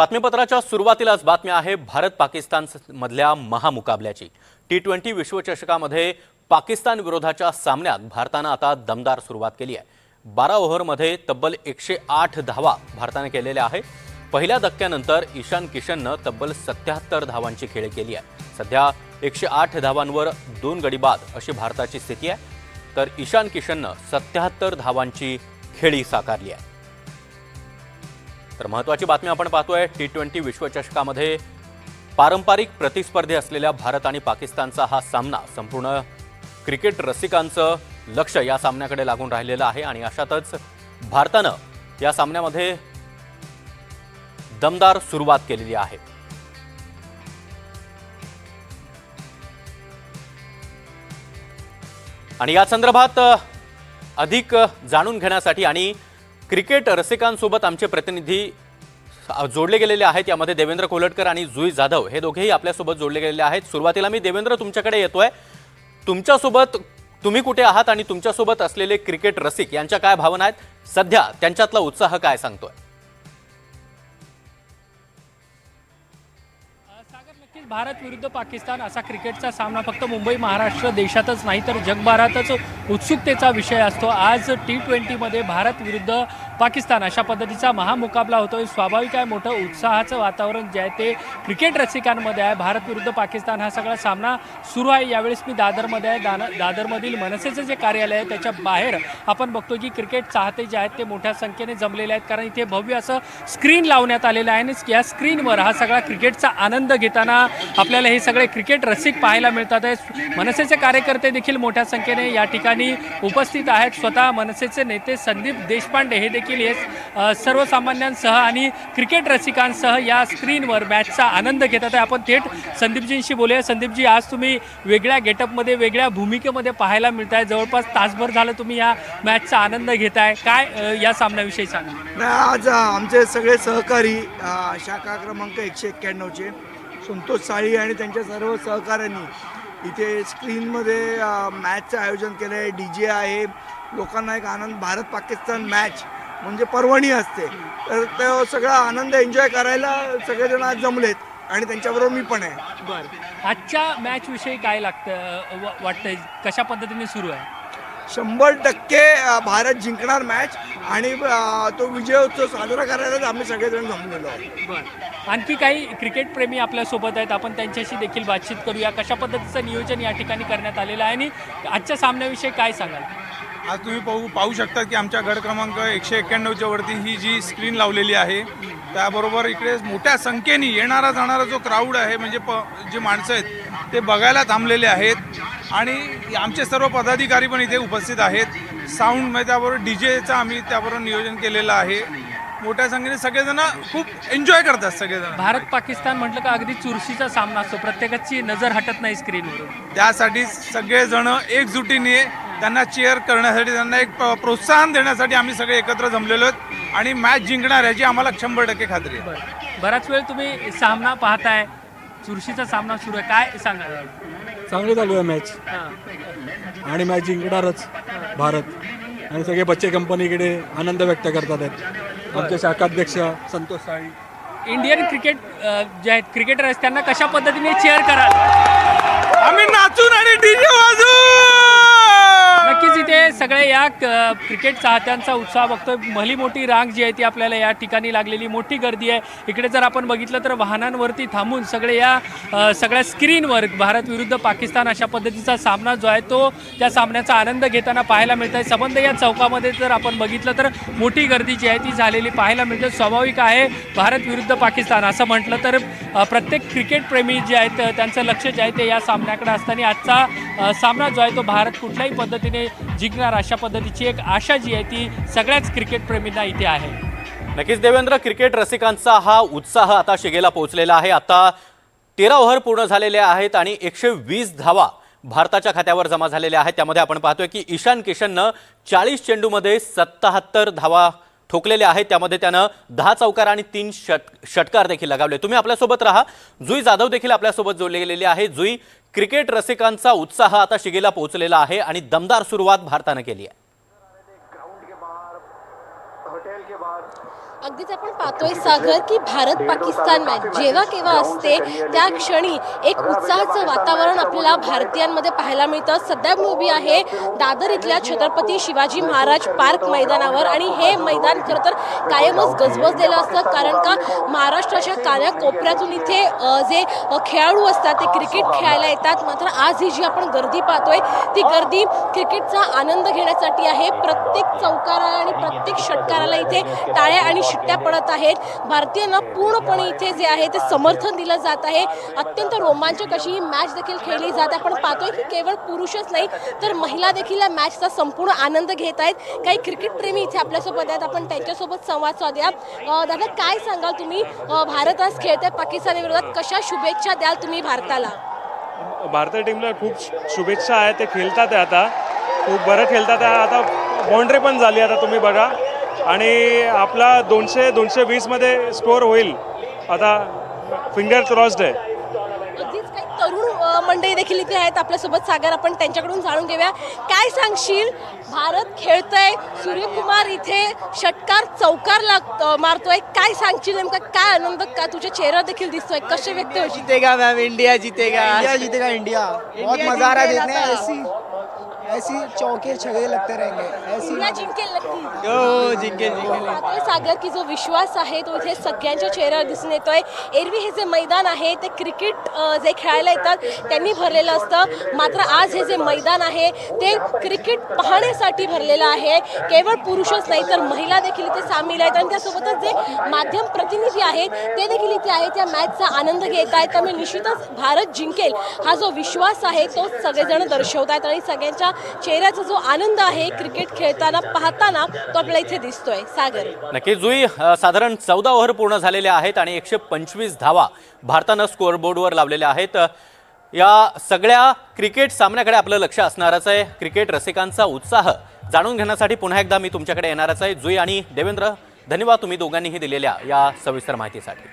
बातमीपत्राच्या सुरुवातीलाच बातमी आहे भारत पाकिस्तान मधल्या महामुकाबल्याची। T20 विश्वचषकामध्ये पाकिस्तान विरोधाच्या सामन्यात भारताने आता दमदार सुरुवात केली आहे। 12 ओव्हरमध्ये तब्बल 108 धावा भारताने केलेल्या आहे। पहिल्या धक्क्यानंतर ईशान किशनने तब्बल 77 धावांची खेळी केली आहे। सध्या 108 धावांवर 2 गडी बाद अशी भारताची स्थिती आहे, तर ईशान किशनने 77 धावांची खेळी साकारली आहे। तर महत्त्वाची बातमी आपण पाहतोय, T20 विश्वचषकामध्ये पारंपरिक प्रतिस्पर्धी असलेल्या भारत आणि पाकिस्तानचा हा सामना संपूर्ण क्रिकेट रसिकांचं लक्ष या सामन्याकडे लागून राहिलेलं आहे आणि अशातच भारताने या सामन्यामध्ये दमदार सुरुवात केलेली आहे। आणि या संदर्भात अधिक जाणून घेण्यासाठी आणि क्रिकेट रसिकांसोबत आमचे प्रतिनिधी जोडले गेलेले आहेत। यामध्ये देवेंद्र कोल्हटकर आणि जुई जाधव हे दोघेही आपल्यासोबत जोडले गेलेले आहेत। सुरुवातीला मी देवेंद्र तुमच्याकडे येतोय, तुमच्यासोबत तुम्ही कुठे आहात आणि तुमच्यासोबत असलेले क्रिकेट रसिक यांच्या काय भावना आहेत, सध्या त्यांच्यातला उत्साह काय सांगतोय? नक्कीच भारत विरुद्ध पाकिस्तान असा क्रिकेटचा सामना फक्त मुंबई महाराष्ट्र देशातच नाही तर जगभरातच उत्सुकतेचा विषय असतो। आज T20 मध्ये भारत विरुद्ध पाकिस्तान अशा पद्धतीचा महामुकाबला होतोय। स्वाभाविक आहे, मोठं उत्साहाचं वातावरण जे आहे ते क्रिकेट रसिकांमध्ये आहे। भारत विरुद्ध पाकिस्तान हा सगळा सामना सुरू आहे। यावेळेस मी दादरमध्ये आहे। दादरमधील मनसेचं जे कार्यालय आहे त्याच्या बाहेर आपण बघतो की क्रिकेट चाहते जे आहेत ते मोठ्या संख्येने जमलेले आहेत, कारण इथे भव्य असं स्क्रीन लावण्यात आलेलं आहे आणि या स्क्रीनवर हा सगळा क्रिकेटचा आनंद घेताना आपल्याला हे सगळे क्रिकेट रसिक पाहायला मिळतात आहे। मनसेचे कार्यकर्ते देखील मोठ्या संख्येने या ठिकाणी उपस्थित आहेत। स्वतः मनसेचे नेते संदीप देशपांडे हे देखील सर्वसामान्यांसह आणि क्रिकेट रसिकांसह या स्क्रीनवर मॅचचा आनंद घेतात आहे। आपण थेट संदीपजींशी बोलूया। संदीपजी, आज तुम्ही वेगळ्या गेटअपमध्ये वेगळ्या भूमिकेमध्ये पाहायला मिळताय, जवळपास तासभर झालं तुम्ही या मॅचचा आनंद घेताय, काय या सामन्याविषयी सांगा? आज आमचे सगळे सहकारी शाखा क्रमांक 191चे संतोष साळी आणि त्यांच्या सर्व सहकाऱ्यांनी इथे स्क्रीनमध्ये मॅचचं आयोजन केलं आहे। DJ आहे, लोकांना एक आनंद। भारत पाकिस्तान मॅच म्हणजे पर्वणी असते, तर तो सगळा आनंद एन्जॉय करायला सगळेजण आज जमलेत आणि त्यांच्याबरोबर मी पण आहे। बरं, आजच्या मॅचविषयी काय वाटतंय, कशा पद्धतीने सुरू आहे? 100% भारत जिंकणार मॅच आणि तो विजयोत्सव साजरा करायलाच आम्ही सगळेजण जमलेलो आहोत। बरं, आणखी काही क्रिकेट प्रेमी आपल्यासोबत आहेत, आपण त्यांच्याशी देखील बातचीत करूया। कशा पद्धतीचं नियोजन या ठिकाणी करण्यात आलेलं आहे आणि आजच्या सामन्याविषयी काय सांगाल? आज तुम्ही पाहू शकता की आमच्या गड क्रमांक 191च्या वरती ही जी स्क्रीन लावलेली आहे, त्याबरोबर इकडे मोठ्या संख्येने येणारा जाणारा जो क्राऊड आहे, म्हणजे जे माणसं आहेत ते बघायला थांबलेले आहेत आणि आमचे सर्व पदाधिकारी पण इथे उपस्थित आहेत। साऊंड म्हणजे त्याबरोबर DJचं आम्ही त्याबरोबर नियोजन केलेलं आहे। मोठ्या संख्येने सगळेजण खूप एन्जॉय करतात सगळेजण। भारत पाकिस्तान म्हटलं का अगदी चुरशीचा सामना असतो, प्रत्येकाची नजर हटत नाही स्क्रीनवर। त्यासाठी सगळेजण एकजुटीने त्यांना चेअर करण्यासाठी, त्यांना एक प्रोत्साहन देण्यासाठी आम्ही सगळे एकत्र जमलेलो आहोत आणि मॅच जिंकणार याची आम्हाला 100% खात्री आहे। बराच वेळ तुम्ही सामना पाहताय, चुरशीचा सामना सुरू आहे, काय सांगाल? चांगली चालू आहे मॅच आणि मॅच जिंकणारच भारत आणि सगळे बच्चे कंपनीकडे आनंद व्यक्त करतात आहेत। आमचे शाखाध्यक्ष संतोष साळी। इंडियन क्रिकेट जे आहेत क्रिकेटर आहेत त्यांना कशा पद्धतीने चेअर कराल? आम्ही नाचून आणि DJ वाजवू। नक्कीच इथे सगळे या क्रिकेट चाहत्यांचा उत्साह बघतोय। भली मोठी रांग जी आहे ती आपल्याला या ठिकाणी लागलेली, मोठी गर्दी आहे। इकडे जर आपण बघितलं तर वाहनांवरती थांबून सगळे या सगळ्या स्क्रीनवर भारत विरुद्ध पाकिस्तान अशा पद्धतीचा सामना जो आहे तो त्या सामन्याचा आनंद घेताना पाहायला मिळत आहे। संबंध या चौकामध्ये जर आपण बघितलं तर मोठी गर्दी जी आहे ती झालेली पाहायला मिळते। स्वाभाविक आहे, भारत विरुद्ध पाकिस्तान असं म्हटलं तर प्रत्येक क्रिकेट प्रेमी जे आहेत त्यांचं लक्ष जे आहे ते या सामन्याकडे असताना आजचा सामना जो आहे तो भारत कुठल्याही पद्धतीने जिंकणार अशा पद्धतीची एक आशा जी आहे ती सगळ्याच क्रिकेट प्रेमींना इथे आहे। नक्कीच देवेंद्र, क्रिकेट रसिकांचा हा उत्साह आता शिगेला पोहोचलेला आहे। आता 13 ओव्हर पूर्ण झालेले आहेत आणि 120 धावा भारताच्या खात्यावर जमा झालेल्या आहेत। त्यामध्ये आपण पाहतोय की ईशान किशनने 40 चेंडूमध्ये 77 धावा ठोकलेले आहेत, त्यामध्ये त्यानं 10 चौकार आणि 3 षटकार देखील लगावले। तुम्ही आपल्यासोबत राहा, जुई जाधव देखील आपल्यासोबत जोडले गेलेले आहे। जुई, क्रिकेट रसिकांचा उत्साह आता शिगेला पोहोचलेला आहे आणि दमदार सुरुवात भारताने केली आहे। अगदीच आपण पाहतोय सागर की भारत पाकिस्तान मॅच जेव्हा केव्हा असते त्या क्षणी एक उत्साहाचं वातावरण आपल्याला भारतीयांमध्ये पाहायला मिळतं. सध्या मी उभी आहे दादर इथल्या छत्रपती शिवाजी महाराज पार्क मैदानावर आणि हे मैदान खरं तर कायमच गजबजलेलं असतं, कारण का महाराष्ट्राच्या कानाकोपऱ्यातून इथे जे खेळाडू असतात ते क्रिकेट खेळायला येतात. मात्र आज ही जी आपण गर्दी पाहतोय ती गर्दी क्रिकेटचा आनंद घेण्यासाठी आहे. प्रत्येक चौकाराला आणि प्रत्येक षटकाराला इथे टाळ्या आणि शिट्ट्या पडत आहेत. भारतीयांना पूर्णपणे इथे जे आहे ते समर्थन दिलं जात आहे. अत्यंत रोमांचक अशी ही मॅच देखील खेळली जाते. आपण पाहतोय की केवळ पुरुषच नाही तर महिला देखील या मॅचचा संपूर्ण आनंद घेत आहेत. काही क्रिकेट प्रेमी इथे आपल्यासोबत आहेत, आपण त्यांच्यासोबत संवाद साधूया. दादा, काय सांगाल तुम्ही, भारत आज खेळतोय पाकिस्तानी विरोधात, कशा शुभेच्छा द्याल तुम्ही भारताला? भारतीय टीमला खूप शुभेच्छा आहेत. ते खेळतात आहे आता, खूप बरं खेळतात आहे. आता बाउंड्री पण झाली आता तुम्ही बघा, आणि आपला 200-220 मध्ये स्कोअर होईल आता. फिंगर क्रॉस्ड आहे. अगदीच काही तरुण मंडळी देखील इथे आहेत आपल्यासोबत सागर, आपण त्यांच्याकडून जाणून घेऊया. काय सांगशील, भारत खेळतोय, सूर्यकुमार इथे षटकार चौकार मारतोय, काय सांगशील, नेमका काय आनंद का तुझ्या चेहरा देखील दिसतोय, कसे व्यक्त होशील? जीतेगा मैम, इंडिया जीतेगा, इंडिया जीतेगा, इंडिया बहुत मजा आ रहा है देखने. ऐसी चौके छगे लगते रहेंगे, ऐसी इंडिया जिंकेल नक्की. हो जिंकेल जिंकेल. पाहतोय सागर की जो विश्वास आहे तो इथे सगळ्यांच्या चेहऱ्यावर दिसून येतोय. एरवी हे जे मैदान आहे ते क्रिकेट जे खेळायला येतात त्यांनी भरलेलं असतं, मात्र आज हे जे मैदान आहे ते क्रिकेट पाहण्यासाठी भरलेलं आहे. केवळ पुरुषच नाही तर महिला देखील इथे सामील आहेत आणि त्यासोबतच जे माध्यम प्रतिनिधी आहेत ते देखील इथे आहेत, या मॅचचा आनंद घेत आहेत. त्यामुळे निश्चितच भारत जिंकेल हा जो विश्वास आहे तो सगळेजण दर्शवत आहेत आणि सगळ्यांच्या चेहऱ्याचा जो आनंद आहे क्रिकेट खेळताना पाहताना तो आपल्याला इथे दिसतोय. सागर, नक्कीच जुई, साधारण 14 ओव्हर पूर्ण झालेल्या आहेत आणि 125 धावा भारतानं स्कोअरबोर्डवर लावलेल्या आहेत. या सगळ्या क्रिकेट सामन्याकडे आपलं लक्ष असणारच आहे. क्रिकेट रसिकांचा उत्साह जाणून घेण्यासाठी पुन्हा एकदा मी तुमच्याकडे येणारच आहे. जुई आणि देवेंद्र, धन्यवाद तुम्ही दोघांनीही दिलेल्या या सविस्तर माहितीसाठी.